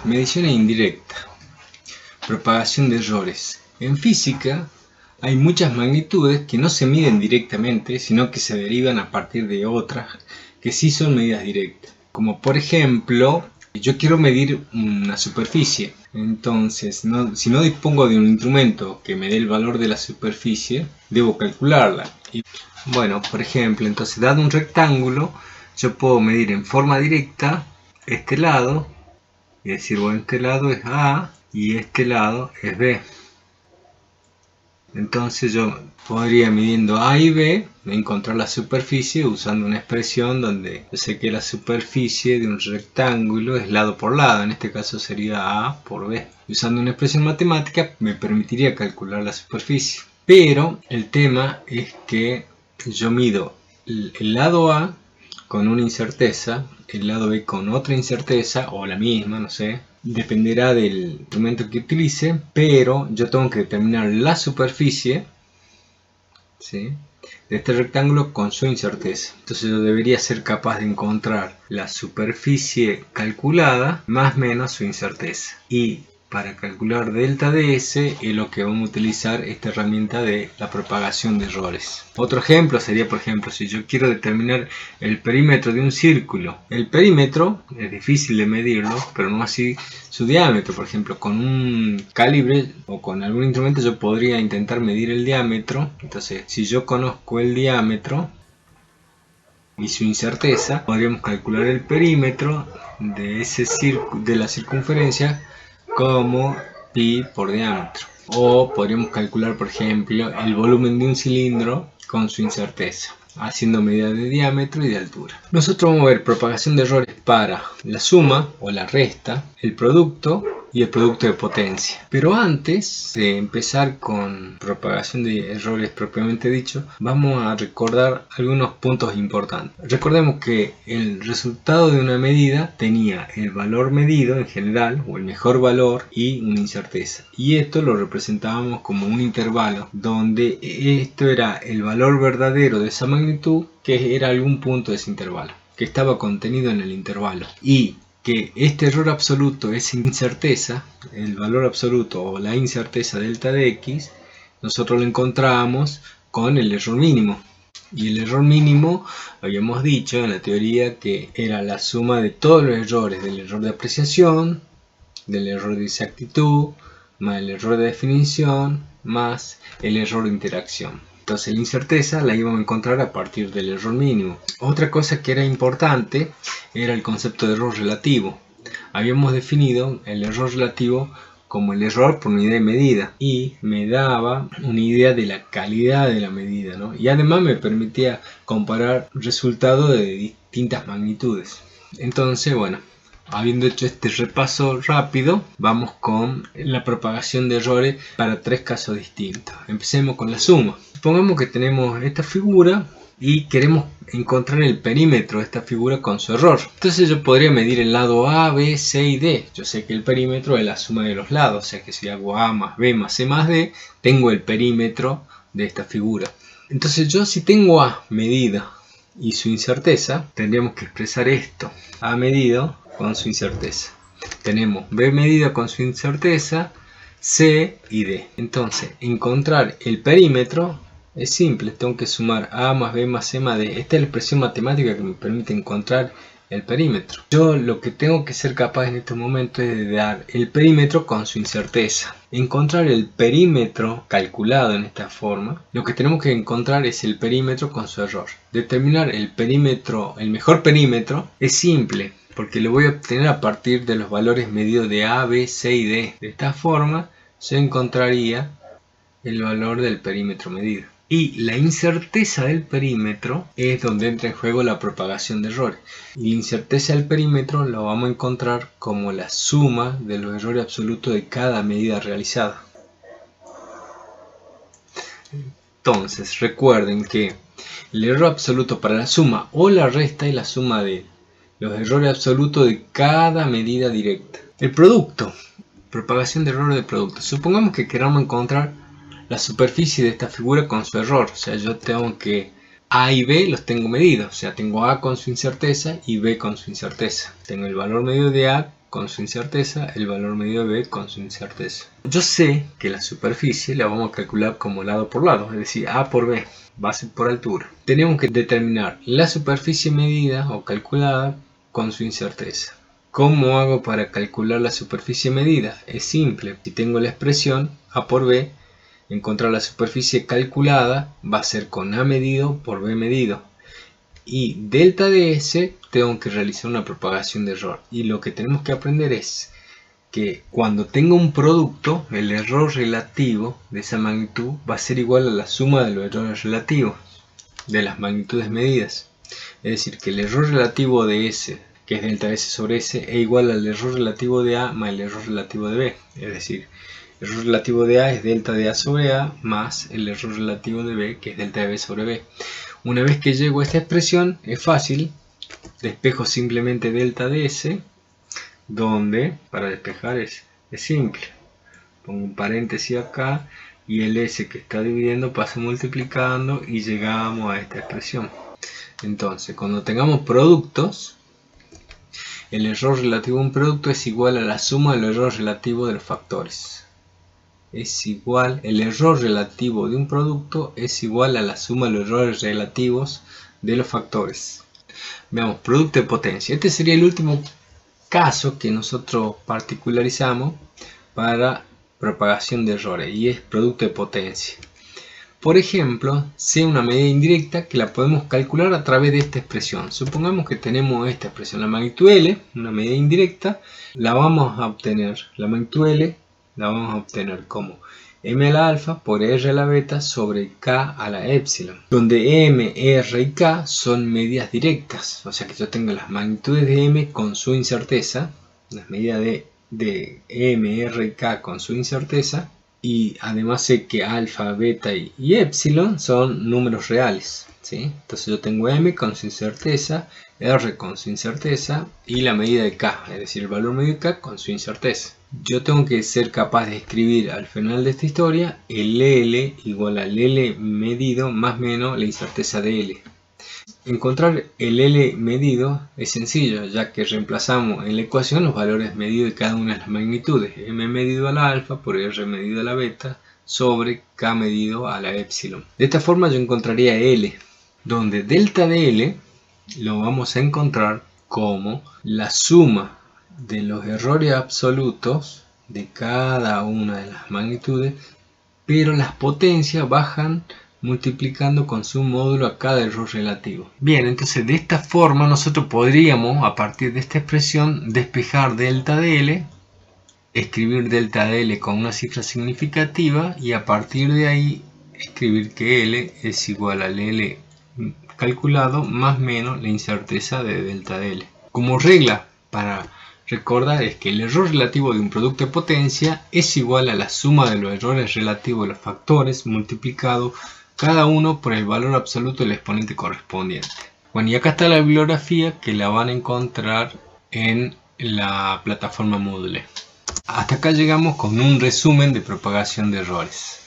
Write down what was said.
Medición indirecta. Propagación de errores. En física hay muchas magnitudes que no se miden directamente, sino que se derivan a partir de otras que sí son medidas directas. Como por ejemplo, yo quiero medir una superficie. Entonces, si no dispongo de un instrumento que me dé el valor de la superficie, debo calcularla. Y, bueno, por ejemplo, entonces dado un rectángulo, yo puedo medir en forma directa este lado y decir, bueno, este lado es A y este lado es B. Entonces yo podría, midiendo A y B, encontrar la superficie usando una expresión donde yo sé que la superficie de un rectángulo es lado por lado. En este caso sería A por B. Usando una expresión matemática me permitiría calcular la superficie. Pero el tema es que yo mido el lado A con una incerteza, el lado B con otra incerteza, o la misma, no sé. Dependerá del instrumento que utilice, pero yo tengo que determinar la superficie, ¿sí?, de este rectángulo con su incerteza. Entonces yo debería ser capaz de encontrar la superficie calculada más menos su incerteza. Y para calcular delta de S es lo que vamos a utilizar esta herramienta de la propagación de errores. Otro ejemplo sería, por ejemplo, si yo quiero determinar el perímetro de un círculo. El perímetro es difícil de medirlo, pero no así su diámetro. Por ejemplo, con un calibre o con algún instrumento yo podría intentar medir el diámetro. Entonces, si yo conozco el diámetro y su incerteza, podríamos calcular el perímetro de de la circunferencia como pi por diámetro. O podríamos calcular, por ejemplo, el volumen de un cilindro con su incerteza, haciendo medida de diámetro y de altura. Nosotros vamos a ver propagación de errores para la suma o la resta, el producto y el producto de potencia. Pero antes de empezar con propagación de errores propiamente dicho, vamos a recordar algunos puntos importantes. Recordemos que el resultado de una medida tenía el valor medido en general, o el mejor valor, y una incerteza. Y esto lo representábamos como un intervalo, donde esto era el valor verdadero de esa magnitud, que era algún punto de ese intervalo, que estaba contenido en el intervalo. Y que este error absoluto es incerteza, el valor absoluto o la incerteza delta de x, nosotros lo encontramos con el error mínimo. Y el error mínimo, habíamos dicho en la teoría que era la suma de todos los errores, del error de apreciación, del error de exactitud, más el error de definición, más el error de interacción. Entonces la incerteza la íbamos a encontrar a partir del error mínimo. Otra cosa que era importante era el concepto de error relativo. Habíamos definido el error relativo como el error por unidad de medida y me daba una idea de la calidad de la medida, ¿no? Y además me permitía comparar resultados de distintas magnitudes. Entonces, bueno, habiendo hecho este repaso rápido, vamos con la propagación de errores para tres casos distintos. Empecemos con la suma. Supongamos que tenemos esta figura y queremos encontrar el perímetro de esta figura con su error. Entonces yo podría medir el lado A, B, C y D. Yo sé que el perímetro es la suma de los lados, o sea que si hago A más B más C más D, tengo el perímetro de esta figura. Entonces yo, si tengo A medida y su incerteza, tendríamos que expresar esto: A medido con su incerteza. Tenemos B medida con su incerteza, C y D. Entonces, encontrar el perímetro es simple. Tengo que sumar A más B más C más D. Esta es la expresión matemática que me permite encontrar el perímetro. Yo lo que tengo que ser capaz en este momento es de dar el perímetro con su incerteza. Encontrar el perímetro calculado en esta forma. Lo que tenemos que encontrar es el perímetro con su error. Determinar el perímetro, el mejor perímetro, es simple, porque lo voy a obtener a partir de los valores medidos de A, B, C y D. De esta forma yo encontraría el valor del perímetro medido. Y la incerteza del perímetro es donde entra en juego la propagación de errores. Y la incerteza del perímetro lo vamos a encontrar como la suma de los errores absolutos de cada medida realizada. Entonces recuerden que el error absoluto para la suma o la resta es la suma de los errores absolutos de cada medida directa. El producto, propagación de errores de producto. Supongamos que queramos encontrar la superficie de esta figura con su error. O sea, yo tengo que A y B los tengo medidos. O sea, tengo A con su incerteza y B con su incerteza. Tengo el valor medio de A con su incerteza, el valor medido de B con su incerteza. Yo sé que la superficie la vamos a calcular como lado por lado, es decir, A por B, base por altura. Tenemos que determinar la superficie medida o calculada con su incerteza. ¿Cómo hago para calcular la superficie medida? Es simple, si tengo la expresión A por B, encontrar la superficie calculada va a ser con A medido por B medido. Y delta de S tengo que realizar una propagación de error. Y lo que tenemos que aprender es que cuando tengo un producto, el error relativo de esa magnitud va a ser igual a la suma de los errores relativos de las magnitudes medidas. Es decir, que el error relativo de S, que es delta S sobre S, es igual al error relativo de A más el error relativo de B. Es decir, el error relativo de A es delta de A sobre A más el error relativo de B, que es delta de B sobre B. Una vez que llego a esta expresión, es fácil, despejo simplemente delta de S, donde para despejar es simple. Pongo un paréntesis acá y el S que está dividiendo pasa multiplicando y llegamos a esta expresión. Entonces, cuando tengamos productos, el error relativo de un producto es igual a la suma de los errores relativos de los factores. El error relativo de un producto es igual a la suma de los errores relativos de los factores. Veamos, producto de potencia. Este sería el último caso que nosotros particularizamos para propagación de errores y es producto de potencia. Por ejemplo, sea una medida indirecta que la podemos calcular a través de esta expresión. Supongamos que tenemos esta expresión, la magnitud L, una medida indirecta, la vamos a obtener, la magnitud L la vamos a obtener como m a la alfa por r a la beta sobre k a la epsilon, donde m, r y k son medidas directas, o sea que yo tengo las magnitudes de m con su incerteza, las medidas de m, r y k con su incerteza, y además sé que alfa, beta y epsilon son números reales, ¿sí? Entonces yo tengo m con su incerteza, r con su incerteza y la medida de k, es decir, el valor medio de k con su incerteza. Yo tengo que ser capaz de escribir al final de esta historia el L igual al L medido más menos la incerteza de L. Encontrar el L medido es sencillo, ya que reemplazamos en la ecuación los valores medidos de cada una de las magnitudes. M medido a la alfa por R medido a la beta sobre K medido a la epsilon. De esta forma yo encontraría L, donde delta de L lo vamos a encontrar como la suma de los errores absolutos de cada una de las magnitudes, pero las potencias bajan multiplicando con su módulo a cada error relativo. Bien, entonces de esta forma nosotros podríamos, a partir de esta expresión, despejar delta de L, escribir delta de L con una cifra significativa y a partir de ahí escribir que L es igual al L calculado más menos la incerteza de delta de L. Como regla para recordar es que el error relativo de un producto de potencia es igual a la suma de los errores relativos de los factores multiplicado cada uno por el valor absoluto del exponente correspondiente. Bueno, y acá está la bibliografía que la van a encontrar en la plataforma Moodle. Hasta acá llegamos con un resumen de propagación de errores.